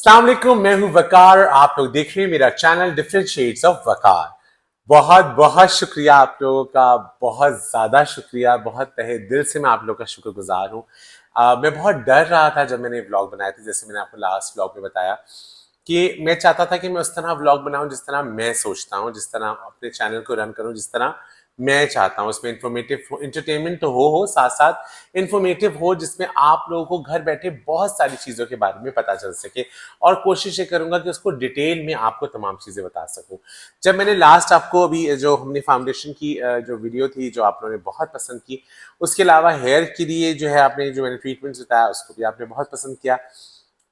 अस्सलाम वालेकुम, मैं हूं वकार। आप लोग देख रहे हैं मेरा चैनल डिफरेंट शेड्स ऑफ वकार। बहुत बहुत शुक्रिया आप लोगों का, बहुत ज्यादा शुक्रिया, बहुत तहे दिल से मैं आप लोगों का शुक्रगुजार हूं। मैं बहुत डर रहा था जब मैंने व्लॉग बनाए थे, जैसे मैंने आपको लास्ट व्लॉग में बताया कि मैं चाहता था कि मैं उस तरह व्लॉग बनाऊं जिस तरह मैं सोचता हूं, जिस तरह अपने चैनल को रन करूं, जिस तरह मैं चाहता हूं। उसमें इंफॉर्मेटिव इंटरटेनमेंट तो हो साथ साथ इंफॉर्मेटिव हो, जिसमें आप लोगों को घर बैठे बहुत सारी चीजों के बारे में पता चल सके। और कोशिश ये करूंगा कि उसको डिटेल में आपको तमाम चीजें बता सकूं। जब मैंने लास्ट आपको अभी जो हमने फाउंडेशन की जो वीडियो थी जो आप लोगों ने बहुत पसंद की, उसके अलावा हेयर के लिए जो है आपने जो मैंने ट्रीटमेंट बताया उसको भी आपने बहुत पसंद किया।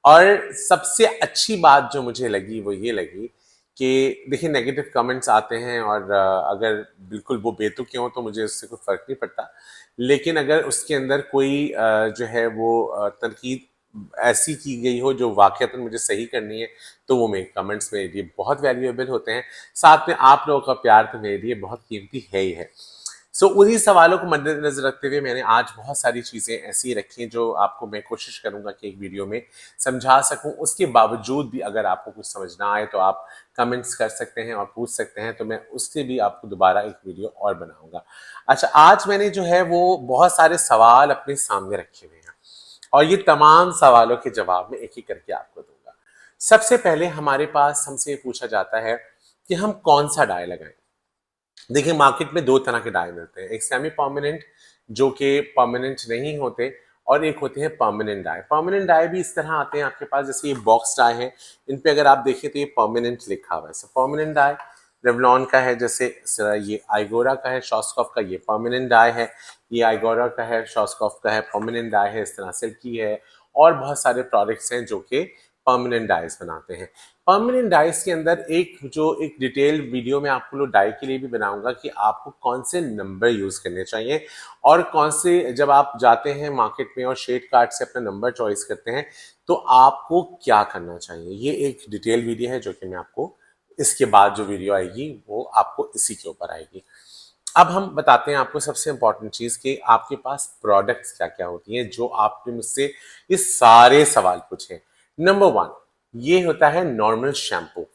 और सबसे अच्छी बात जो मुझे लगी वो ये लगी कि देखिए नेगेटिव कमेंट्स आते हैं, और अगर बिल्कुल वो बेतुके हों तो मुझे उससे कोई फर्क नहीं पड़ता। लेकिन अगर उसके अंदर कोई जो है वो तनकीद ऐसी की गई हो जो वाकईतन मुझे सही करनी है, तो वो मेरे कमेंट्स मेरे लिए बहुत वैल्यूएबल होते हैं। साथ में आप लोगों का प्यार तो मेरे लिए बहुत कीमती है ही है। उन्हीं सवालों को मद्देनजर रखते हुए मैंने आज बहुत सारी चीजें ऐसी रखी हैं जो आपको मैं कोशिश करूंगा कि एक वीडियो में समझा सकूं। उसके बावजूद भी अगर आपको कुछ समझ ना आए तो आप कमेंट्स कर सकते हैं और पूछ सकते हैं, तो मैं उससे भी आपको दोबारा एक वीडियो और बनाऊंगा। अच्छा, आज मैंने जो है वो बहुत सारे सवाल अपने सामने रखे हुए हैं, और ये तमाम सवालों के जवाब मैं एक एक करके आपको दूंगा। सबसे पहले हमारे पास हमसे पूछा जाता है कि हम कौन सा डाई लगाएं। देखिए, मार्केट में दो तरह के डाई मिलते हैं, एक सेमी परमानेंट जो कि परमानेंट नहीं होते, और एक होते हैं परमानेंट डाई। परमानेंट डाई भी इस तरह आते हैं आपके पास, जैसे ये बॉक्स डाई है, इन पे अगर आप देखें तो ये परमानेंट लिखा हुआ है। परमानेंट डाई रेवलॉन का है, जैसे ये आइगोरा का है, शॉस्कॉफ का ये परमानेंट डाई है, ये आइगोरा का है, शॉस्कॉफ का है, परमानेंट डाई है। इस तरह सिल्की है, और बहुत सारे प्रोडक्ट्स हैं जो कि परमानेंट डाइज बनाते हैं। परमानेंट डाइज के अंदर एक डिटेल वीडियो में आपको लोग डाई के लिए भी बनाऊंगा कि आपको कौन से नंबर यूज करने चाहिए, और कौन से जब आप जाते हैं मार्केट में और शेड कार्ड से अपना नंबर चॉइस करते हैं तो आपको क्या करना चाहिए। ये एक डिटेल वीडियो है जो कि मैं आपको इसके बाद जो वीडियो आएगी वो आपको इसी के ऊपर आएगी। अब हम बताते हैं आपको सबसे इंपॉर्टेंट चीज कि आपके पास प्रोडक्ट्स क्या क्या होती हैं जो आपने मुझसे ये सारे सवाल पूछे। नंबर वन, ये होता है नॉर्मल शैम्पू।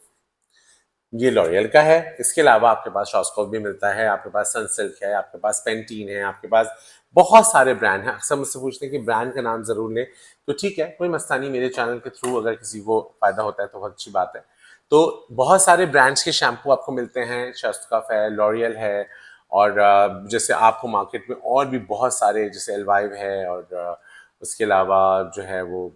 ये लॉरियल का है। इसके अलावा आपके पास शॉस्कॉफ भी मिलता है, आपके पास सनसिल्क है, आपके पास पेंटीन है, आपके पास बहुत सारे ब्रांड हैं। अक्सर मुझसे पूछते हैं कि ब्रांड का नाम जरूर लें, तो ठीक है, कोई मसला नहीं। मेरे चैनल के थ्रू अगर किसी को फायदा होता है तो बहुत अच्छी बात है। तो बहुत सारे ब्रांड्स के शैम्पू आपको मिलते हैं, शॉस्कॉफ है, लॉरियल है, और जैसे आपको मार्केट में और भी बहुत सारे, जैसे एलवाइव है, और उसके अलावा जो है वो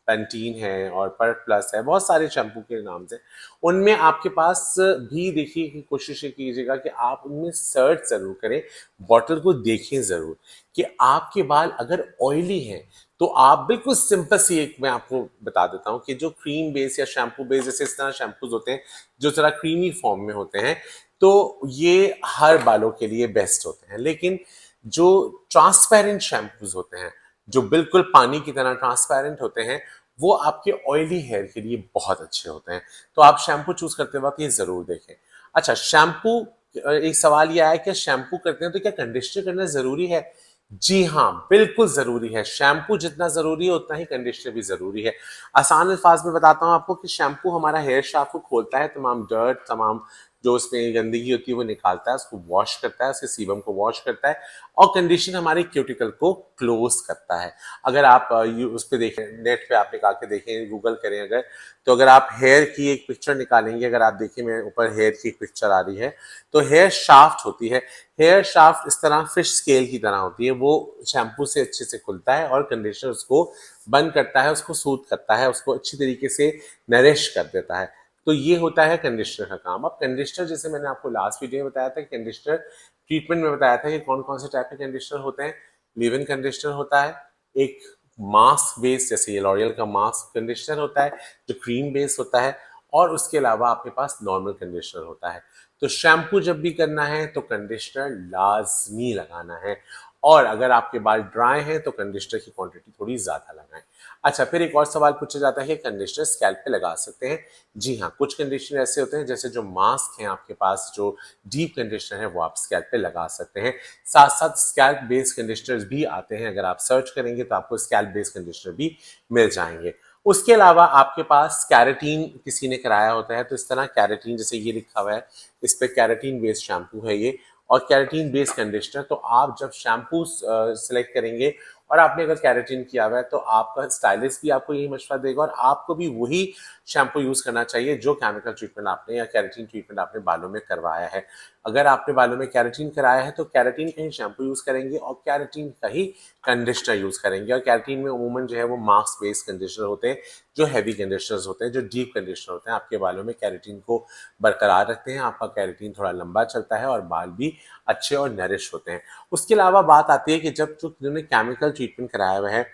पेंटीन है, और पर प्लस है, बहुत सारे शैम्पू के नाम से। उनमें आपके पास भी देखिए कि कोशिश ये कीजिएगा कि आप उनमें सर्च जरूर करें, बॉटल को देखें जरूर कि आपके बाल अगर ऑयली हैं तो आप बिल्कुल सिंपल सी एक मैं आपको बता देता हूं कि जो क्रीम बेस या शैम्पू बेस, जैसे इस तरह शैम्पूज होते हैं जो जरा क्रीमी फॉर्म में होते हैं, तो ये हर बालों के लिए बेस्ट होते हैं। लेकिन जो ट्रांसपेरेंट शैम्पूज होते हैं, जो बिल्कुल पानी की तरह ट्रांसपेरेंट होते हैं, वो आपके ऑयली हेयर के लिए बहुत अच्छे होते हैं। तो आप शैम्पू चूज करते वक्त ये जरूर देखें। अच्छा, शैम्पू, एक सवाल ये आया कि शैम्पू करते हैं तो क्या कंडीशनर करना जरूरी है। जी हाँ, बिल्कुल जरूरी है। शैम्पू जितना जरूरी है उतना ही कंडीशनर भी जरूरी है। आसान अल्फाज में बताता हूं आपको कि शैम्पू हमारा हेयर शाफ्ट को खोलता है, तमाम डर्ट, तमाम जो उसमें गंदगी होती है वो निकालता है, उसको वॉश करता है, उसके सीबम को वॉश करता है, और कंडीशनर हमारे क्यूटिकल को क्लोज करता है। अगर आप उस पर देखें, नेट पे आप निकाल के देखें, गूगल करें अगर, तो अगर आप हेयर की एक पिक्चर निकालेंगे, अगर आप देखिए मेरे ऊपर हेयर की एक पिक्चर आ रही है, तो हेयर शाफ्ट होती है। हेयर शाफ्ट इस तरह फिश स्केल की तरह होती है, वो शैम्पू से अच्छे से खुलता है, और कंडीशनर उसको बंद करता है, उसको सूद करता है, उसको अच्छी तरीके से नरिश कर देता है। तो ये होता है कंडीशनर का काम। अब कंडीशनर, जैसे मैंने आपको लास्ट वीडियो में बताया था कि कंडीशनर ट्रीटमेंट में बताया था कि कौन कौन से टाइप के कंडीशनर होते हैं। लिव इन कंडीशनर होता है, एक मास्क बेस जैसे ये लॉरियल का मास्क कंडीशनर होता है जो क्रीम बेस होता है, और उसके अलावा आपके पास नॉर्मल कंडीशनर होता है। तो शैम्पू जब भी करना है तो कंडीशनर लाजमी लगाना है, और अगर आपके बाल ड्राई हैं तो कंडीशनर की क्वांटिटी थोड़ी ज्यादा लगाएं। अच्छा, फिर एक और सवाल पूछा जाता है कि कंडीशनर स्कैल्प पे लगा सकते हैं। जी हाँ, कुछ कंडीशनर ऐसे होते हैं, जैसे जो मास्क हैं आपके पास, जो डीप कंडीशनर है वो आप स्कैल्प पे लगा सकते हैं। साथ साथ स्कैल्प बेस्ड कंडीशनर्स भी आते हैं, अगर आप सर्च करेंगे तो आपको स्कैल्प बेस्ड कंडीशनर भी मिल जाएंगे। उसके अलावा आपके पास कैरेटीन किसी ने कराया होता है, तो इस तरह कैरेटीन, जैसे ये लिखा हुआ है इस पे कैरेटीन बेस्ड शैम्पू है ये, और कैरेटीन बेस्ड कंडीशनर। तो आप जब शैम्पू सेलेक्ट करेंगे और आपने अगर कैरेटीन किया हुआ है तो आपका स्टाइलिस्ट भी आपको यही मशवरा देगा, और आपको भी वही शैम्पू यूज करना चाहिए जो केमिकल ट्रीटमेंट आपने या कैरेटीन ट्रीटमेंट आपने बालों में करवाया है। अगर आपने बालों में कैरेटीन कराया है तो कैरेटीन का ही शैम्पू यूज करेंगे और कैरेटीन का ही कंडीशनर यूज करेंगे। और कैरेटीन में उमूमन जो है वो मास्क बेस्ड कंडीशनर होते हैं, जो हैवी कंडीशनर्स होते हैं, जो डीप कंडीशनर होते हैं, आपके बालों में कैरेटीन को बरकरार रखते हैं, आपका कैरेटीन थोड़ा लंबा चलता है और बाल भी अच्छे और नरिश होते हैं। उसके अलावा बात आती है कि जब जो जिन्होंने केमिकल ट्रीटमेंट कराया हुआ है,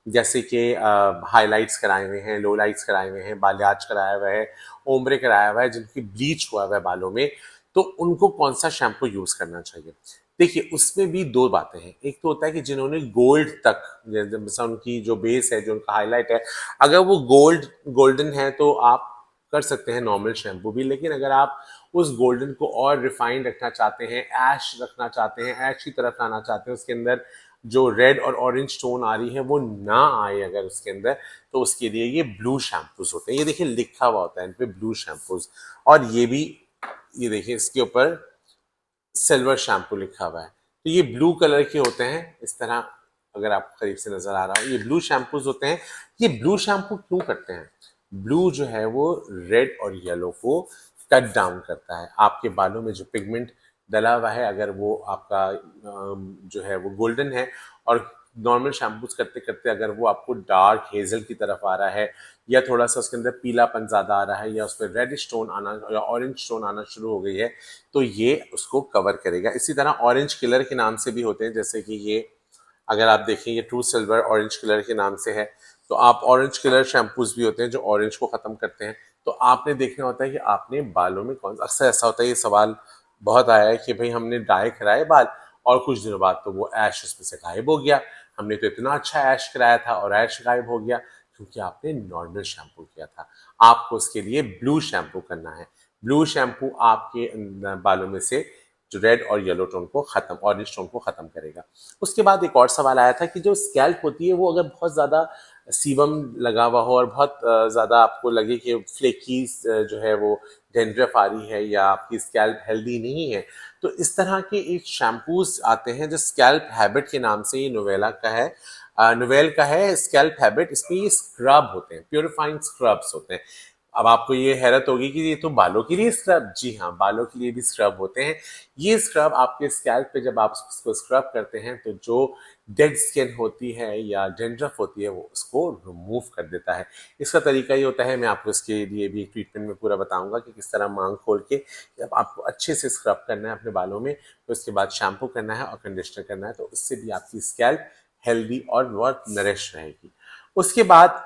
जैसे कि हाइलाइट्स कराए हुए हैं, लो लाइट्स कराए हुए हैं, बाल्याज कराया हुआ है, ओम्ब्रे कराया हुआ है, जिनकी ब्लीच हुआ हुआ है बालों में, तो उनको कौन सा शैम्पू यूज करना चाहिए? देखिए, उसमें भी दो बातें हैं। एक तो होता है कि जिन्होंने गोल्ड तक, जैसा उनकी जो बेस है, जो उनका हाईलाइट है, अगर वो गोल्डन है तो आप कर सकते हैं नॉर्मल शैम्पू भी। लेकिन अगर आप उस गोल्डन को और रिफाइंड रखना चाहते हैं, ऐश रखना चाहते हैं, ऐश की तरफ लाना चाहते हैं, उसके अंदर जो रेड और ऑरेंज टोन आ रही है वो ना आए अगर उसके अंदर, तो उसके लिए ये ब्लू शैम्पूज होते हैं। ये देखिए लिखा हुआ होता है इन पे ब्लू शैम्पूज, और ये भी, ये देखिए इसके ऊपर सिल्वर शैम्पू लिखा हुआ है। तो ये ब्लू कलर के होते हैं इस तरह, अगर आपको करीब से नजर आ रहा हो, ये ब्लू शैम्पूज होते हैं। ये ब्लू शैम्पू क्यों करते हैं? ब्लू जो है वो रेड और येलो को कट डाउन करता है। आपके बालों में जो पिगमेंट डला हुआ है, अगर वो आपका जो है वो गोल्डन है, और नॉर्मल शैम्पूज करते करते अगर वो आपको डार्क हेजल की तरफ आ रहा है, या थोड़ा सा उसके अंदर पीलापन ज्यादा आ रहा है, या उसमें रेडिश टोन आना या ऑरेंज टोन आना शुरू हो गई है, तो ये उसको कवर करेगा। इसी तरह ऑरेंज किलर के नाम से भी होते हैं, जैसे कि ये अगर आप देखें, ये ट्रू सिल्वर ऑरेंज किलर के नाम से है। तो आप ऑरेंज किलर शैम्पूज भी होते हैं जो ऑरेंज को खत्म करते हैं। तो आपने देखना होता है कि आपने बालों में कौन सा, अक्सर ऐसा होता है, ये सवाल बहुत आया है कि भाई हमने डाई कराए बाल और कुछ दिनों बाद तो वो ऐश उसमें से गायब हो गया, हमने तो इतना अच्छा ऐश कराया था और ऐश गायब हो गया, क्योंकि आपने नॉर्मल शैम्पू किया था। आपको उसके लिए ब्लू शैम्पू करना है। ब्लू शैम्पू आपके बालों में से जो रेड और येलो टोन को खत्म, ऑरेंज टोन को खत्म करेगा। उसके बाद एक और सवाल आया था कि जो स्कैल्प होती है वो अगर बहुत ज्यादा सीबम लगा हुआ हो और बहुत ज्यादा आपको लगे कि फ्लेकी जो है वो डेंड्रफ आ रही है, या आपकी स्कैल्प हेल्दी नहीं है, तो इस तरह के एक शैम्पूज आते हैं जो स्कैल्प हैबिट के नाम से, ये नोवेला का है, नोवेल का है स्कैल्प हैबिट। इसमें ये स्क्रब होते हैं, प्योरीफाइंग स्क्रब्स होते हैं। अब आपको ये हैरत होगी कि ये तो बालों के लिए स्क्रब, जी हाँ, बालों के लिए भी स्क्रब होते हैं। ये स्क्रब आपके स्कैल्प पे जब आप उसको स्क्रब करते हैं तो जो डेड स्किन होती है या डेंड्रफ होती है वो उसको रिमूव कर देता है। इसका तरीका ये होता है, मैं आपको इसके लिए भी ट्रीटमेंट में पूरा बताऊंगा कि किस तरह मांग खोल के जब आपको अच्छे से स्क्रब करना है अपने बालों में, तो उसके बाद शैम्पू करना है और कंडीशनर करना है, तो उससे भी आपकी स्कैल्प हेल्दी और बहुत नरिश रहेगी। उसके बाद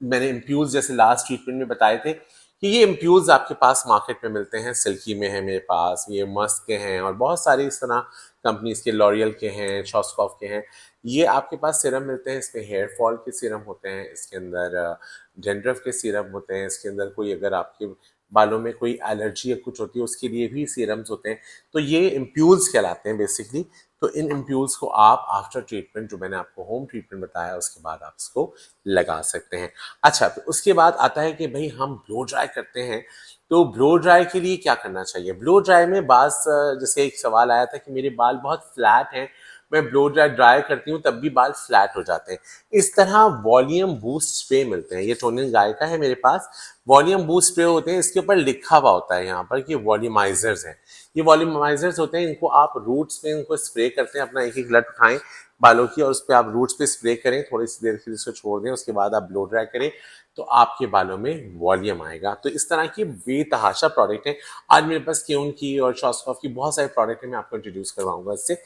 मैंने इम्प्यूल्स जैसे लास्ट ट्रीटमेंट में बताए थे कि ये इम्प्यूल्स आपके पास मार्केट में मिलते हैं, सिल्की में है मेरे पास, ये मस्क के हैं और बहुत सारी इस तरह कंपनीज के, लॉरियल के हैं, शॉस्कॉफ के हैं। ये आपके पास सीरम मिलते हैं, इसमें हेयर फॉल के सीरम होते हैं, इसके अंदर डेंड्रफ के सीरम होते हैं, इसके अंदर कोई अगर आपके बालों में कोई एलर्जी या कुछ होती है उसके लिए भी सीरम्स होते हैं। तो ये इम्प्यूल्स कहलाते हैं बेसिकली। तो इन इम्प्यूल्स को आप आफ्टर ट्रीटमेंट, जो मैंने आपको होम ट्रीटमेंट बताया, उसके बाद आप इसको लगा सकते हैं। अच्छा, तो उसके बाद आता है कि भाई हम ब्लो ड्राई करते हैं, तो ब्लो ड्राई के लिए क्या करना चाहिए? ब्लो ड्राई में बास, जैसे एक सवाल आया था कि मेरे बाल बहुत फ्लैट हैं, मैं ब्लो ड्राई ड्राई करती हूँ तब भी बाल फ्लैट हो जाते हैं। इस तरह वॉल्यूम बूस्ट स्प्रे मिलते हैं, ये टोनिन गाय का है मेरे पास। वॉल्यूम बूस्ट स्प्रे होते हैं, इसके ऊपर लिखा हुआ होता है यहाँ पर कि वॉल्यूमाइजर्स हैं। ये वॉल्यूमाइजर्स होते हैं, इनको आप रूट्स में इनको स्प्रे करते हैं, अपना एक एक लट उठाएं बालों की और उस पर आप रूट्स पे स्प्रे करें, थोड़ी सी देर के लिए इसको छोड़ दें, उसके बाद आप ब्लो ड्राई करें, तो आपके बालों में वॉल्यूम आएगा। तो इस तरह की बेतहाशा प्रोडक्ट है। आज मेरे पास क्यून की और शॉस्कॉफ की बहुत सारे प्रोडक्ट है, मैं आपको इंट्रोड्यूस करवाऊंगा इससे।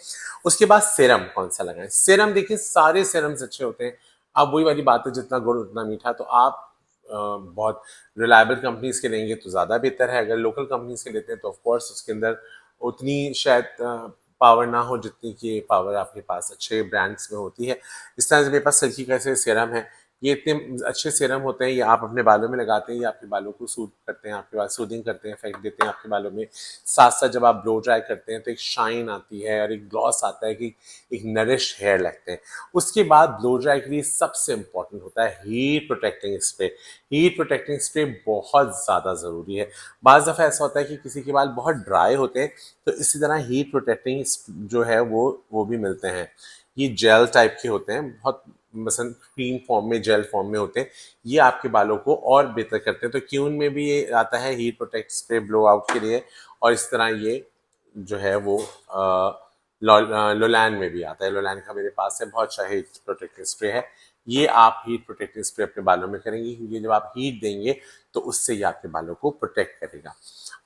उसके बाद सीरम कौन सा लगाएं? सीरम देखिए, सारे सीरम्स अच्छे होते हैं। अब वही वाली बात है, जितना गुड़ उतना मीठा। तो आप बहुत रिलायबल कंपनीज के लेंगे तो ज़्यादा बेहतर है। अगर लोकल कंपनीज के लेते हैं तो ऑफकोर्स उसके अंदर उतनी शायद पावर ना हो जितनी की पावर आपके पास अच्छे ब्रांड्स में होती है। इस तरह से मेरे पास सिल्की का ऐसे सीरम है, ये इतने अच्छे सीरम होते हैं, ये आप अपने बालों में लगाते हैं, ये आपके बालों को सूद करते हैं, आपके बाल सूदिंग करते हैं, इफेक्ट देते हैं आपके बालों में। साथ साथ जब आप ब्लो ड्राई करते हैं तो एक शाइन आती है और एक ग्लॉस आता है कि एक नरिश हेयर लगते हैं। उसके बाद ब्लो ड्राई के लिए सबसे इंपॉर्टेंट होता है heat protecting spray. Heat protecting spray बहुत ज़्यादा ज़रूरी है। बाज़ दफ़ा ऐसा होता है कि किसी के बाल बहुत ड्राई होते हैं, तो इसी तरह हीट प्रोटेक्टिंग जो है वो भी मिलते हैं। ये जेल टाइप के होते हैं, बहुत मसलन क्रीम फॉर्म में, जेल फॉर्म में होते हैं। ये आपके बालों को और बेहतर करते हैं। तो क्यून में भी ये आता है heat protect spray blow out के लिए, और इस तरह ये जो है वो लोलैन में भी आता है। लोलैन का मेरे पास है, बहुत अच्छा हीट प्रोटेक्टिव स्प्रे है। ये आप हीट प्रोटेक्टिव स्प्रे अपने बालों में करेंगे, क्योंकि जब आप हीट देंगे तो उससे ये आपके बालों को प्रोटेक्ट करेगा।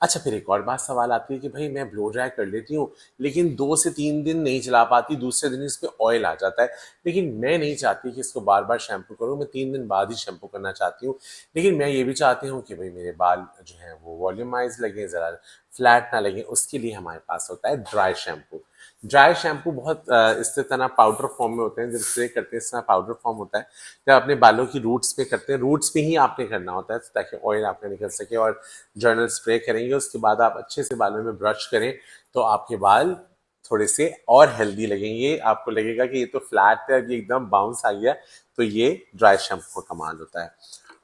अच्छा, फिर एक और बात सवाल आती है कि भाई मैं ब्लो ड्राई कर लेती हूँ, लेकिन 2 से 3 दिन नहीं चला पाती, दूसरे दिन इस पे ऑयल आ जाता है। लेकिन मैं नहीं चाहती कि इसको बार-बार शैम्पू करूँ, मैं 3 दिन बाद ही शैम्पू करना चाहती हूँ। लेकिन मैं ये भी चाहती हूँ कि भई मेरे बाल जो हैं वो वॉल्यूमाइज़ लगें, ज़रा फ्लैट ना लगें, उसके लिए हमारे पास होता है ड्राई शैम्पू। ड्राई शैम्पू बहुत इस तरह पाउडर फॉर्म में होते हैं, जब स्प्रे करते हैं इस तरह पाउडर फॉर्म होता है। जब अपने बालों की रूट्स पे करते हैं, रूट्स पे ही आपने करना होता है ताकि ऑयल आपका निकल सके, और जर्नल स्प्रे करेंगे, उसके बाद आप अच्छे से बालों में ब्रश करें तो आपके बाल थोड़े से और हेल्दी लगेंगे। आपको लगेगा कि ये तो फ्लैट है, अभी एकदम बाउंस आ गया। तो ये ड्राई शैम्पू का कमाल होता है।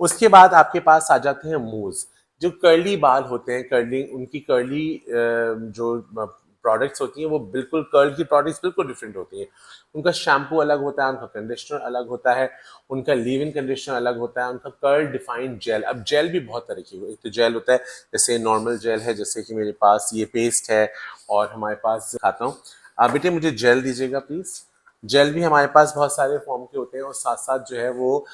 उसके बाद आपके पास आ जाते हैं मूव्स। जो कर्ली बाल होते हैं, कर्ली उनकी कर्ली जो प्रोडक्ट्स होती हैं वो बिल्कुल, कर्ल की प्रोडक्ट्स बिल्कुल डिफरेंट होती हैं। उनका शैम्पू अलग होता है, उनका कंडीशनर अलग होता है, उनका लीव इन कंडीशनर अलग होता है, उनका कर्ल डिफाइंड जेल। अब जेल भी बहुत तरह की, एक तो जेल होता है जैसे नॉर्मल जेल है, जैसे कि मेरे पास ये पेस्ट है, और हमारे पास खाता हूँ। बेटे मुझे जेल दीजिएगा प्लीज। जेल भी हमारे पास बहुत सारे फॉर्म के होते हैं, और साथ साथ जो है वो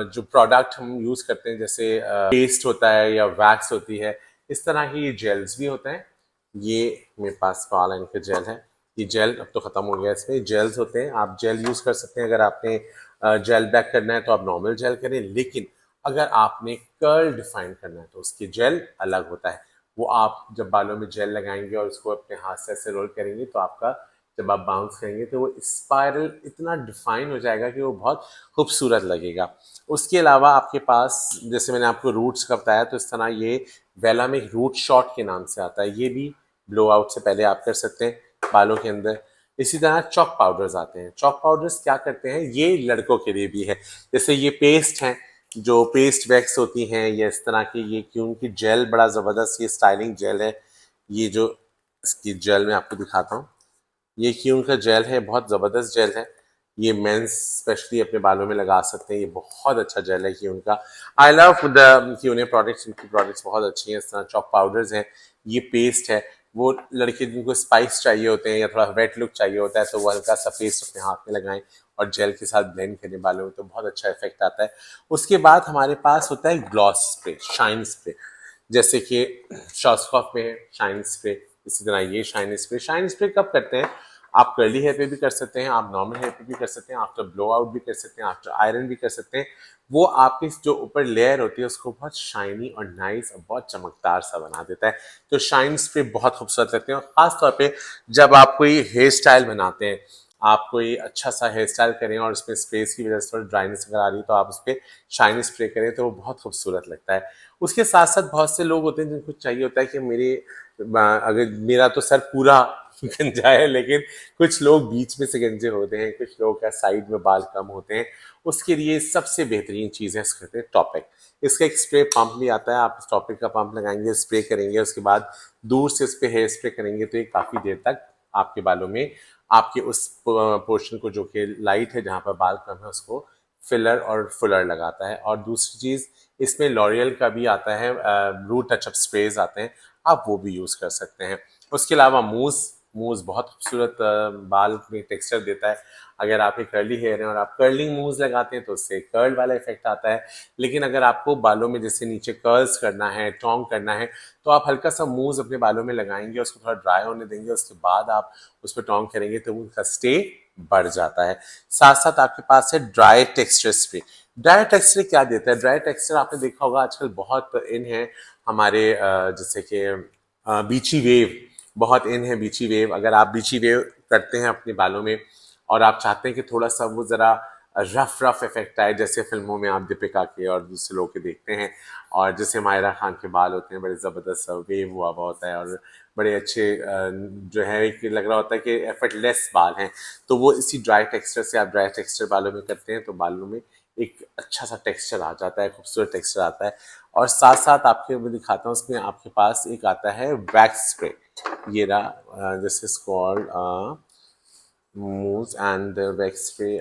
जो प्रोडक्ट हम यूज करते हैं, जैसे पेस्ट होता है या वैक्स होती है, इस तरह के ये जेल्स भी होते हैं। ये मेरे पास पालाइन का जेल है। ये जेल अब तो खत्म हो गया, इसमें जेल्स होते हैं, आप जेल यूज कर सकते हैं। अगर आपने जेल बैक करना है तो आप नॉर्मल जेल करें, लेकिन अगर आपने कर्ल डिफाइन करना है तो उसकी जेल अलग होता है। वो आप जब बालों में जेल लगाएंगे और उसको अपने हाथ से ऐसे रोल करेंगे तो आपका, जब आप बाउंस करेंगे तो वो स्पाइरल इतना डिफाइन हो जाएगा कि वो बहुत खूबसूरत लगेगा। उसके अलावा आपके पास, जैसे मैंने आपको रूट्स का बताया, तो इस तरह ये वेला में रूट शॉट के नाम से आता है, ये भी ब्लो आउट से पहले आप कर सकते हैं बालों के अंदर। इसी तरह चॉक पाउडर्स आते हैं। चॉक पाउडर्स क्या करते हैं, ये लड़कों के लिए भी है। जैसे ये पेस्ट हैं, जो पेस्ट वैक्स होती हैं, या इस तरह की ये क्यों की जेल, बड़ा ज़बरदस्त ये स्टाइलिंग जेल है। ये जो इसकी जेल मैं आपको दिखाता हूँ, ये क्यून का जेल है, बहुत ज़बरदस्त जेल है। ये मेंस स्पेशली अपने बालों में लगा सकते हैं, ये बहुत अच्छा जेल है क्यून का। आई लव द क्यून प्रोडक्ट्स, इनकी प्रोडक्ट्स बहुत अच्छी हैं। इस तरह चॉक पाउडर्स हैं, ये पेस्ट है। वो लड़के जिनको स्पाइस चाहिए होते हैं या थोड़ा वेट लुक चाहिए होता है, तो वो हल्का सा पेस्ट अपने हाथ में लगाएं और जेल के साथ ब्लेंड करें बालों में, तो बहुत अच्छा इफेक्ट आता है। उसके बाद हमारे पास होता है ग्लॉस स्प्रे, शाइन स्प्रे। जैसे कि शॉस्कॉफ में है शाइन स्प्रे, इसी तरह ये शाइन स्प्रे। शाइन स्प्रे कब करते हैं, आप कर्ली हेयर पे भी कर सकते हैं, आप नॉर्मल हेयर पे भी कर सकते हैं, आफ्टर ब्लो आउट भी कर सकते हैं, आफ्टर आयरन भी कर सकते हैं। वो आपकी जो ऊपर लेयर होती है उसको बहुत शाइनी और नाइस और बहुत चमकदार सा बना देता है। तो शाइन स्प्रे बहुत खूबसूरत लगते हैं, और खास तौर पे जब आप कोई हेयर स्टाइल बनाते हैं, आप कोई अच्छा सा हेयर स्टाइल करें और उसमें स्पेस की वजह से थोड़ी ड्राइनेस अगर आ रही है, तो आप उस पर शाइनी स्प्रे करें तो वो बहुत खूबसूरत लगता है। उसके साथ साथ बहुत से लोग होते हैं जिनको चाहिए होता है कि मेरे, अगर मेरा तो सर पूरा गंजा है, लेकिन कुछ लोग बीच में से गंजे होते हैं, कुछ लोगों का साइड में बाल कम होते हैं, उसके लिए सबसे बेहतरीन चीज़ है इसको कहते हैं टॉपिक। इसका एक स्प्रे पंप भी आता है, आप इस टॉपिक का पंप लगाएंगे, स्प्रे करेंगे, उसके बाद दूर से इस पर हेयर स्प्रे करेंगे, तो ये काफ़ी देर तक आपके बालों में, आपके उस पोर्शन को जो कि लाइट है जहाँ पर बाल कम है उसको फिलर और फुलर लगाता है। और दूसरी चीज़, इसमें लॉरियल का भी आता है, रूट टचअप स्प्रेज आते हैं, आप वो भी यूज़ कर सकते हैं। उसके अलावा मूस, मूस बहुत खूबसूरत बाल में टेक्सचर देता है। अगर आपके कर्ली हेयर है और आप कर्लिंग मूव्स लगाते हैं तो उससे कर्ल वाला इफेक्ट आता है। लेकिन अगर आपको बालों में जैसे नीचे कर्ल्स करना है, टोंग करना है, तो आप हल्का सा मूव्स अपने बालों में लगाएंगे, उसको थोड़ा ड्राई होने देंगे, उसके बाद आप उस पर टोंग करेंगे तो उनका स्टे बढ़ जाता है। साथ साथ आपके पास है dry texture spray. Dry texture क्या देता है, ड्राई टेक्सचर आपने देखा होगा आजकल बहुत इन है हमारे, जैसे कि बीची वेव बहुत इन है। बीची वेव, अगर आप बीची वेव करते हैं अपने बालों में और आप चाहते हैं कि थोड़ा सा वो ज़रा रफ इफेक्ट आए, जैसे फिल्मों में आप दीपिका के और दूसरे लोग के देखते हैं, और जैसे मायरा खान के बाल होते हैं बड़े ज़बरदस्त वेव हुआ हुआ होता है, और बड़े अच्छे जो है एक लग रहा होता है कि एफर्टलेस बाल हैं। तो वो इसी ड्राई टेक्सचर से आप ड्राई टेक्सचर बालों में करते हैं तो बालों में एक अच्छा सा टेक्सचर आ जाता है, खूबसूरत टेक्सचर आता है। और साथ साथ आपके मैं दिखाता हूँ, उसमें आपके पास एक आता है वैक्स स्प्रे। ये रहा, this is called move and wax spray.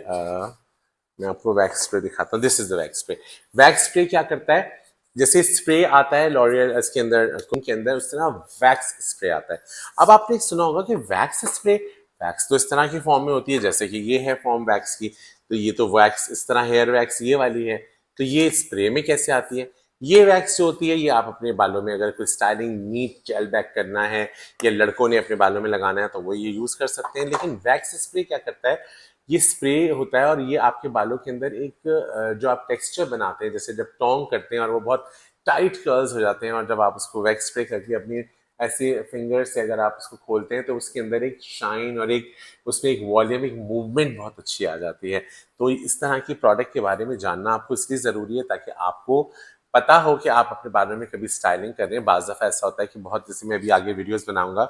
मैं आपको वैक्स स्प्रे दिखाता हूँ, this is the wax spray. Wax spray क्या करता है, जैसे स्प्रे आता है लॉरियल इसके अंदर के अंदर, उस तरह वैक्स स्प्रे आता है। अब आपने सुना होगा कि वैक्स स्प्रे, वैक्स तो इस तरह की फॉर्म में होती है, जैसे कि ये है फॉर्म वैक्स की, तो ये तो वैक्स इस तरह हेयर वैक्स ये वाली है, तो ये स्प्रे में कैसे आती है? ये वैक्स जो होती है ये आप अपने बालों में अगर कोई स्टाइलिंग नीट जेल बैक करना है या लड़कों ने अपने बालों में लगाना है तो वो ये यूज कर सकते हैं। लेकिन वैक्स स्प्रे क्या करता है, ये स्प्रे होता है और ये आपके बालों के अंदर एक जो आप टेक्सचर बनाते हैं, जैसे जब टोंग करते हैं और वो बहुत टाइट कर्ल्स हो जाते हैं, और जब आप उसको वैक्स स्प्रे करके अपनी ऐसे फिंगर से अगर आप उसको खोलते हैं तो उसके अंदर एक शाइन और एक उसमें एक वॉल्यूम, एक मूवमेंट बहुत अच्छी आ जाती है। तो इस तरह की प्रोडक्ट के बारे में जानना आपको इसलिए ज़रूरी है ताकि आपको पता हो कि आप अपने बालों में कभी स्टाइलिंग कर रहे हैं। बाज़ दफ़ा ऐसा होता है कि बहुत, जैसे मैं अभी आगे वीडियोस बनाऊंगा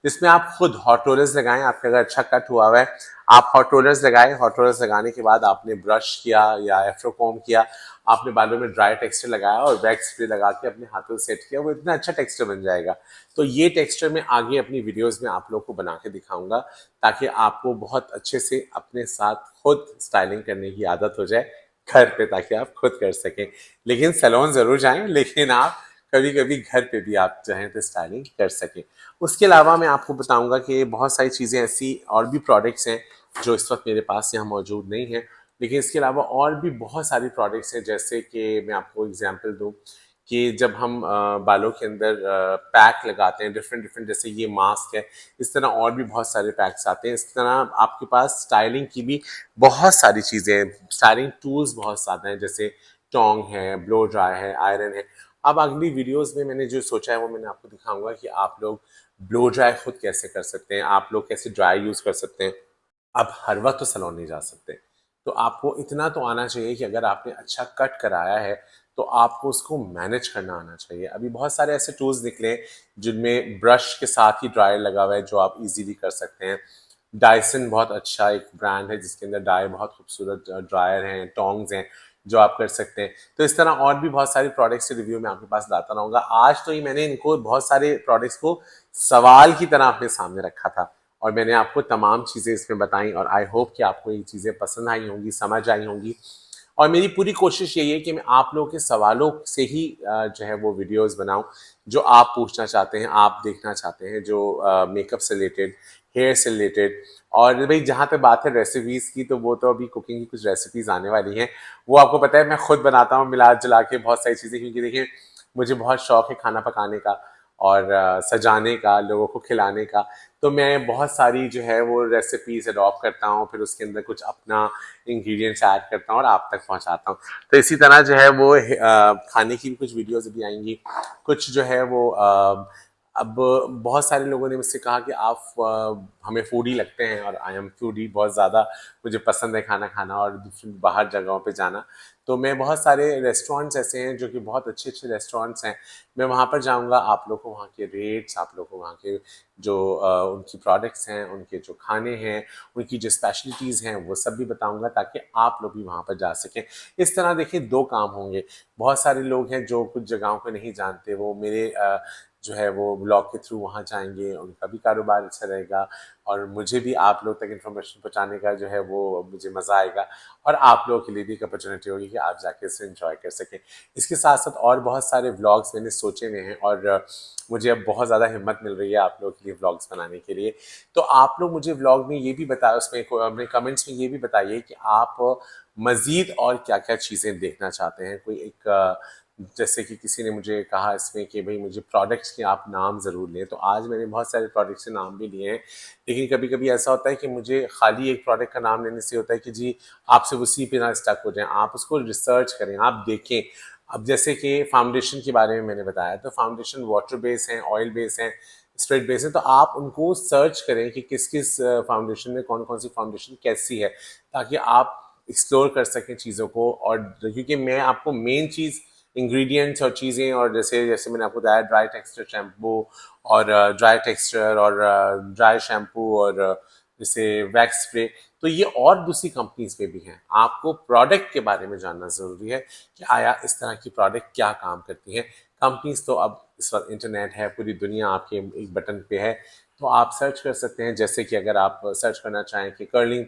जिसमें आप खुद हॉट रोलर्स लगाएं, आपका अगर अच्छा कट हुआ हुआ है आप हॉट रोलर्स लगाएं, हॉट रोलर्स लगाने के बाद आपने ब्रश किया या एफ्रोकॉम किया, आपने बालों में ड्राई टेक्सचर लगाया और वैक्स स्प्रे लगा के अपने हाथों से सेट किया, वो इतना अच्छा टेक्सचर बन जाएगा। तो ये टेक्सचर मैं आगे अपनी वीडियोस में आप लोग को बना के दिखाऊंगा ताकि आपको बहुत अच्छे से अपने साथ खुद स्टाइलिंग करने की आदत हो जाए घर पे, ताकि आप खुद कर सकें। लेकिन सैलून जरूर जाएं, लेकिन आप कभी कभी घर पे भी आप चाहें तो स्टाइलिंग कर सकें। उसके अलावा मैं आपको बताऊंगा कि बहुत सारी चीज़ें ऐसी और भी प्रोडक्ट्स हैं जो इस वक्त मेरे पास यहाँ मौजूद नहीं है, लेकिन इसके अलावा और भी बहुत सारी प्रोडक्ट्स हैं। जैसे कि मैं आपको एग्जांपल दूं कि जब हम बालों के अंदर पैक लगाते हैं डिफरेंट डिफरेंट, जैसे ये मास्क है, इस तरह और भी बहुत सारे पैक्स आते हैं। इस तरह आपके पास स्टाइलिंग की भी बहुत सारी चीज़ें हैं, स्टाइलिंग टूल्स बहुत ज़्यादा हैं, जैसे टोंग है, ब्लो ड्राई है, आयरन है। अब अगली वीडियोस में मैंने जो सोचा है वो मैंने आपको दिखाऊंगा कि आप लोग ब्लो ड्राई खुद कैसे कर सकते हैं, आप लोग कैसे ड्राई यूज़ कर सकते हैं। आप हर वक्त तो सैलून नहीं जा सकते, तो आपको इतना तो आना चाहिए कि अगर आपने अच्छा कट कराया है तो आपको उसको मैनेज करना आना चाहिए। अभी बहुत सारे ऐसे टूल्स निकले हैं जिनमें ब्रश के साथ ही ड्रायर लगा हुआ है जो आप इजीली कर सकते हैं। डायसन बहुत अच्छा एक ब्रांड है जिसके अंदर ड्रायर बहुत खूबसूरत ड्रायर हैं, टोंग्स हैं जो आप कर सकते हैं। तो इस तरह और भी बहुत सारी प्रोडक्ट्स के रिव्यू मैं आपके पास लाता रहूँगा। आज तो ये मैंने इनको बहुत सारे प्रोडक्ट्स को सवाल की तरह अपने सामने रखा था और मैंने आपको तमाम चीज़ें इसमें बताई, और आई होप कि आपको ये चीज़ें पसंद आई होंगी, समझ आई होंगी। और मेरी पूरी कोशिश यही है कि मैं आप लोगों के सवालों से ही जो है वो वीडियोस बनाऊं जो आप पूछना चाहते हैं, आप देखना चाहते हैं, जो मेकअप से रिलेटेड, हेयर से रिलेटेड। और भाई जहाँ तक बात है रेसिपीज़ की, तो वो तो अभी कुकिंग की कुछ रेसिपीज़ आने वाली हैं, वो आपको पता है मैं खुद बनाता हूँ मिला जुला के बहुत सारी चीज़ें, क्योंकि देखिए मुझे बहुत शौक है खाना पकाने का और सजाने का, लोगों को खिलाने का। तो मैं बहुत सारी जो है वो रेसिपीज अडॉप्ट करता हूँ, फिर उसके अंदर कुछ अपना इंग्रेडिएंट्स ऐड करता हूँ और आप तक पहुँचाता हूँ। तो इसी तरह जो है वो खाने की भी कुछ वीडियोस भी आएंगी, कुछ जो है वो अब बहुत सारे लोगों ने मुझसे कहा कि आप हमें फूडी लगते हैं, और आई एम फूडी, बहुत ज़्यादा मुझे पसंद है खाना खाना और बाहर जगहों पे जाना। तो मैं बहुत सारे रेस्टोरेंट्स ऐसे हैं जो कि बहुत अच्छे अच्छे रेस्टोरेंट्स हैं, मैं वहाँ पर जाऊँगा, आप लोग को वहाँ के रेट्स, आप लोग को वहाँ के जो उनकी प्रोडक्ट्स हैं, उनके जो खाने हैं, उनकी जो स्पेशलिटीज़ हैं, वो सब भी बताऊँगा ताकि आप लोग भी वहाँ पर जा सकें। इस तरह देखिए दो काम होंगे। बहुत सारे लोग हैं जो कुछ जगहों को नहीं जानते, वो मेरे जो है वो ब्लॉग के थ्रू वहाँ जाएंगे, उनका भी कारोबार अच्छा रहेगा और मुझे भी आप लोग तक इन्फॉर्मेशन पहुँचाने का जो है वो मुझे मज़ा आएगा, और आप लोगों के लिए भी एक अपॉर्चुनिटी होगी कि आप जाके इसे एंजॉय कर सकें। इसके साथ साथ और बहुत सारे व्लॉग्स मैंने सोचे हुए हैं, और मुझे अब बहुत ज़्यादा हिम्मत मिल रही है आप लोगों के लिए व्लॉग्स बनाने के लिए। तो आप लोग मुझे व्लॉग में ये भी बताए, उसमें अपने कमेंट्स में ये भी बताइए कि आप मज़ीद और क्या क्या चीज़ें देखना चाहते हैं। कोई एक जैसे कि किसी ने मुझे कहा इसमें कि भाई मुझे प्रोडक्ट्स के आप नाम ज़रूर लें, तो आज मैंने बहुत सारे प्रोडक्ट्स के नाम भी लिए हैं। लेकिन कभी कभी ऐसा होता है कि मुझे खाली एक प्रोडक्ट का नाम लेने से होता है कि जी आपसे उसी पे ना स्टक हो जाएं, आप उसको रिसर्च करें, आप देखें। अब जैसे कि फाउंडेशन के बारे में मैंने बताया, तो फाउंडेशन वाटर बेस हैं, ऑयल बेस हैं, स्प्रेड बेस हैं, तो आप उनको सर्च करें कि किस किस फाउंडेशन में कौन कौन सी फाउंडेशन कैसी है, ताकि आप एक्सप्लोर कर सकें चीज़ों को। और क्योंकि मैं आपको मेन चीज़ इंग्रेडिएंट्स और चीज़ें, और जैसे जैसे मैंने आपको बताया ड्राई टेक्सचर शैम्पू और ड्राई टेक्सचर और ड्राई शैम्पू और जैसे वैक्स स्प्रे, तो ये और दूसरी कंपनीज पे भी हैं। आपको प्रोडक्ट के बारे में जानना ज़रूरी है कि आया इस तरह की प्रोडक्ट क्या काम करती हैं। कंपनीज तो अब इस वक्त इंटरनेट है, पूरी दुनिया आपके एक बटन पे है, तो आप सर्च कर सकते हैं। जैसे कि अगर आप सर्च करना चाहें कि कर्ल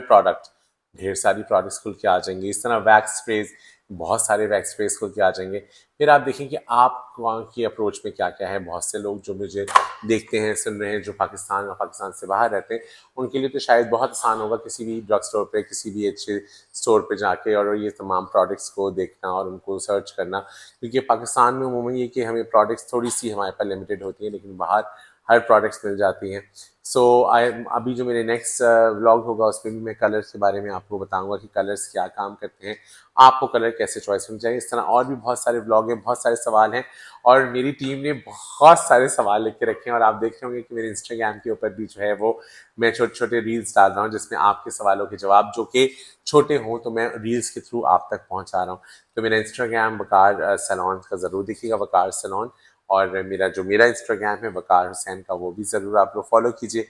प्रोडक्ट, ढेर सारी प्रोडक्ट्स खुल के आ जाएंगी। इस तरह वैक्स स्प्रेज, बहुत सारे वैक्स स्प्रेज खुल के आ जाएंगे। फिर आप देखें कि आप वहाँ की अप्रोच में क्या क्या है। बहुत से लोग जो मुझे देखते हैं, सुन रहे हैं, जो पाकिस्तान और पाकिस्तान से बाहर रहते हैं, उनके लिए तो शायद बहुत आसान होगा किसी भी ड्रग स्टोर पे, किसी भी अच्छे स्टोर पे जाके और ये तमाम प्रोडक्ट्स को देखना और उनको सर्च करना। क्योंकि पाकिस्तान में उमूमन ये कि हमें प्रोडक्ट्स थोड़ी सी हमारे पास लिमिटेड होती हैं, लेकिन बाहर हर प्रोडक्ट्स मिल जाती हैं। सो आई अभी जो मेरे नेक्स्ट व्लॉग होगा उसमें भी मैं कलर्स के बारे में आपको बताऊंगा कि कलर्स क्या काम करते हैं, आपको कलर कैसे चॉइस होनी चाहिए। इस तरह और भी बहुत सारे व्लॉग हैं, बहुत सारे सवाल हैं, और मेरी टीम ने बहुत सारे सवाल लिख के रखे हैं। और आप देख रहे होंगे कि मेरे इंस्टाग्राम के ऊपर भी जो है वो मैं छोटे छोटे रील्स डाल रहा हूँ, जिसमें आपके सवालों के जवाब जो कि छोटे हों तो मैं रील्स के थ्रू आप तक पहुँचा रहा हूँ। तो मेरा इंस्टाग्राम वकार सैलून का ज़रूर देखिएगा, वकार सैलून। और मेरा इंस्टाग्राम है वकार हुसैन का, वो भी ज़रूर आप लोग फॉलो कीजिए।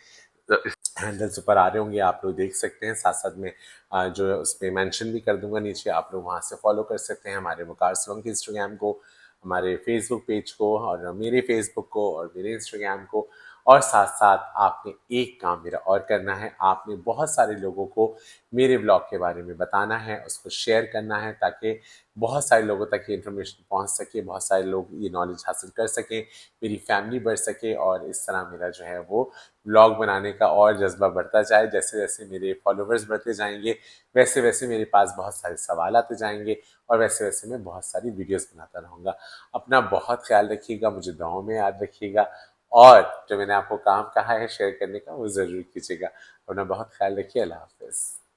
हैंडल्स ऊपर आ रहे होंगे, आप लोग देख सकते हैं। साथ साथ में जो है उस पर मैंशन भी कर दूंगा नीचे, आप लोग वहाँ से फॉलो कर सकते हैं हमारे वकार सैलून के इंस्टाग्राम को, हमारे फेसबुक पेज को, और मेरे फेसबुक को और मेरे इंस्टाग्राम को। और साथ साथ आपने एक काम मेरा और करना है, आपने बहुत सारे लोगों को मेरे ब्लॉग के बारे में बताना है, उसको शेयर करना है, ताकि बहुत सारे लोगों तक ये इन्फॉर्मेशन पहुंच सके, बहुत सारे लोग ये नॉलेज हासिल कर सकें, मेरी फैमिली बढ़ सके, और इस तरह मेरा जो है वो ब्लॉग बनाने का और जज्बा बढ़ता जाए। जैसे जैसे मेरे फॉलोवर्स बढ़ते जाएंगे, वैसे वैसे मेरे पास बहुत सारे सवाल आते जाएंगे, और वैसे वैसे मैं बहुत सारी वीडियोस बनाता रहूँगा। अपना बहुत ख्याल रखिएगा, मुझे दुआओं में याद रखिएगा, और जो मैंने आपको काम कहा है शेयर करने का वो ज़रूर कीजिएगा। अपना बहुत ख्याल रखिए। अल्लाह हाफ़िज़।